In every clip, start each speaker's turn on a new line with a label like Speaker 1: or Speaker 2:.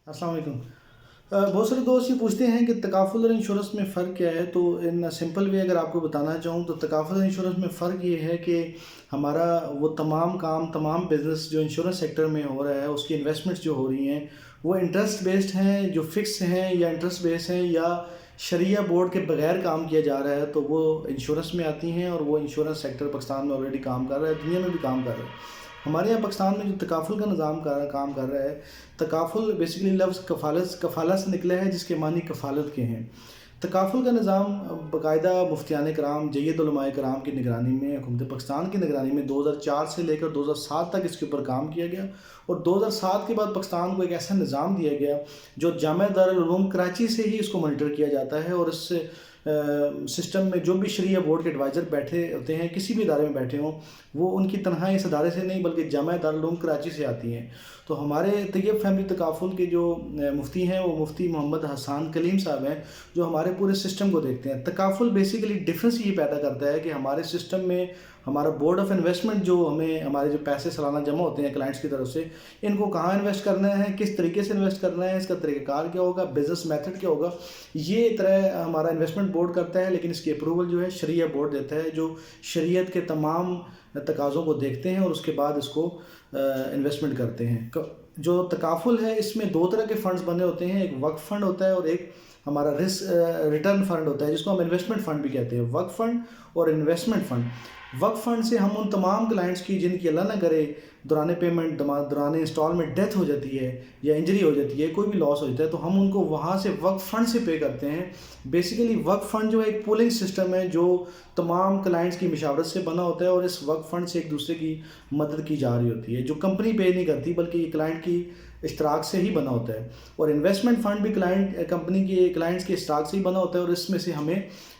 Speaker 1: السلام علیکم۔ بہت سارے دوست یہ پوچھتے ہیں کہ تکافل اور انشورنس میں فرق کیا ہے، تو ان سمپل وے اگر آپ کو بتانا چاہوں تو تکافل اور انشورنس میں فرق یہ ہے کہ ہمارا وہ تمام کام، تمام بزنس جو انشورنس سیکٹر میں ہو رہا ہے، اس کی انویسٹمنٹس جو ہو رہی ہیں وہ انٹرسٹ بیسڈ ہیں، جو فکس ہیں یا انٹرسٹ بیس ہیں، یا شرعیہ بورڈ کے بغیر کام کیا جا رہا ہے تو وہ انشورنس میں آتی ہیں، اور وہ انشورنس سیکٹر پاکستان میں آلریڈی کام کر رہا ہے، دنیا میں بھی کام کر رہا ہے۔ ہمارے یہاں پاکستان میں جو تکافل کا نظام کام کر رہا ہے، تکافل بیسیکلی لفظ کفالت سے نکلا ہے، جس کے معنی کفالت کے ہیں۔ تکافل کا نظام باقاعدہ مفتیان کرام، جید علماء کرام کی نگرانی میں، حکومت پاکستان کی نگرانی میں 2004 سے لے کر 2007 تک اس کے اوپر کام کیا گیا، اور 2007 کے بعد پاکستان کو ایک ایسا نظام دیا گیا جو جامعہ دارالعلوم کراچی سے ہی اس کو مانیٹر کیا جاتا ہے، اور اس سسٹم میں جو بھی شرعیہ بورڈ کے ایڈوائزر بیٹھے ہوتے ہیں، کسی بھی ادارے میں بیٹھے ہوں، وہ ان کی تنہائی اس ادارے سے نہیں بلکہ جامعہ دارالعلوم کراچی سے آتی ہیں۔ تو ہمارے طیب فیملی تکافل کے جو مفتی ہیں وہ مفتی محمد حسان کلیم صاحب ہیں، جو ہمارے پورے سسٹم کو دیکھتے ہیں۔ تکافل بیسیکلی ڈفرینس یہ پیدا کرتا ہے کہ ہمارے سسٹم میں ہمارا بورڈ آف انویسٹمنٹ جو ہمارے جو پیسے سالانہ جمع ہوتے ہیں کلائنٹس کی طرف سے، ان کو کہاں انویسٹ کرنا ہے، کس طریقے سے انویسٹ کرنا ہے، اس کا طریقہ کار کیا ہوگا، بزنس میتھڈ کیا ہوگا، یہ طرح ہمارا انویسٹمنٹ بورڈ کرتا ہے، لیکن اس کی اپروول جو ہے شرعیہ بورڈ دیتا ہے، جو شریعت کے تمام تقاضوں کو دیکھتے ہیں اور اس کے بعد اس کو انویسٹمنٹ کرتے ہیں۔ جو تکافل ہے اس میں دو طرح کے فنڈز بنے ہوتے ہیں، ایک وقف فنڈ ہوتا ہے اور ایک ہمارا ریٹرن فنڈ ہوتا ہے، جس کو ہم انویسٹمنٹ فنڈ بھی کہتے ہیں۔ وقف فنڈ اور انویسٹمنٹ فنڈ، وقف فنڈ سے ہم ان تمام کلائنٹس کی جن کی اللہ نہ کرے دوران پیمنٹ، دوران انسٹالمنٹ ڈیتھ ہو جاتی ہے یا انجری ہو جاتی ہے، کوئی بھی لاس ہو جاتا ہے، تو ہم ان کو وہاں سے وقف فنڈ سے پے کرتے ہیں۔ بیسیکلی وقف فنڈ جو ہے ایک پولنگ سسٹم ہے جو تمام کلائنٹس کی مشاورت سے بنا ہوتا ہے، اور اس وقف فنڈ سے ایک دوسرے کی مدد کی جا رہی ہوتی ہے، جو کمپنی پے نہیں کرتی بلکہ یہ کلائنٹ کی اشتراک سے ہی بنا ہوتا ہے۔ اور انویسٹمنٹ فنڈ بھی کمپنی کے کلائنٹس کے اشتراک سے ہی بنا ہوتا ہے، اور اس میں سے ہمیں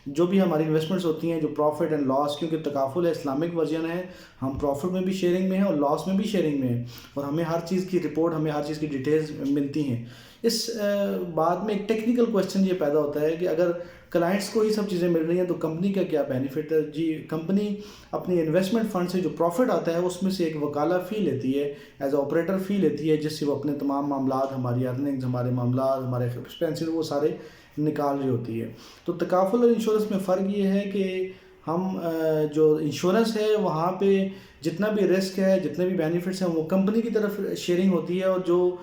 Speaker 1: جو بھی ہماری انویسٹمنٹس ہوتی ہیں، جو پروفٹ اینڈ لاس، کیونکہ تکافل ہے اسلامک ورژن ہے، ہم پروفٹ میں بھی شیئرنگ میں ہیں اور لاس میں بھی شیئرنگ میں ہیں، اور ہمیں ہر چیز کی رپورٹ، ہمیں ہر چیز کی ڈیٹیلز ملتی ہیں۔ اس بعد میں ایک ٹیکنیکل کویسچن یہ پیدا ہوتا ہے کہ اگر کلائنٹس کو یہ سب چیزیں مل رہی ہیں تو کمپنی کا کیا بینیفٹ ہے؟ جی، کمپنی اپنی انویسٹمنٹ فنڈ سے جو پروفٹ آتا ہے اس میں سے ایک وکالہ فی لیتی ہے، ایز اے آپریٹر فی لیتی ہے، جس سے وہ اپنے تمام معاملات، ہماری ارننگز، ہمارے معاملات، ہمارے ایکسپینسز، وہ سارے نکال رہی ہوتی ہے۔ تو تکافل اور انشورنس میں فرق یہ ہے کہ ہم جو انشورنس ہے وہاں پہ جتنا بھی رسک ہے، جتنے بھی بینیفٹس ہیں، وہ کمپنی کی طرف شیئرنگ ہوتی ہے، اور جو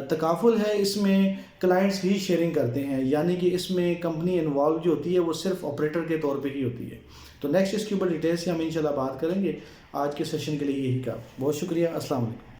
Speaker 1: تکافل ہے اس میں کلائنٹس ہی شیئرنگ کرتے ہیں، یعنی کہ اس میں کمپنی انوالو جو ہوتی ہے وہ صرف آپریٹر کے طور پہ ہی ہوتی ہے۔ تو نیکسٹ اس کے اوپر ڈیٹیل سے ہم انشاءاللہ بات کریں گے۔ آج کے سیشن کے لیے یہی کہا، بہت شکریہ، السلام علیکم۔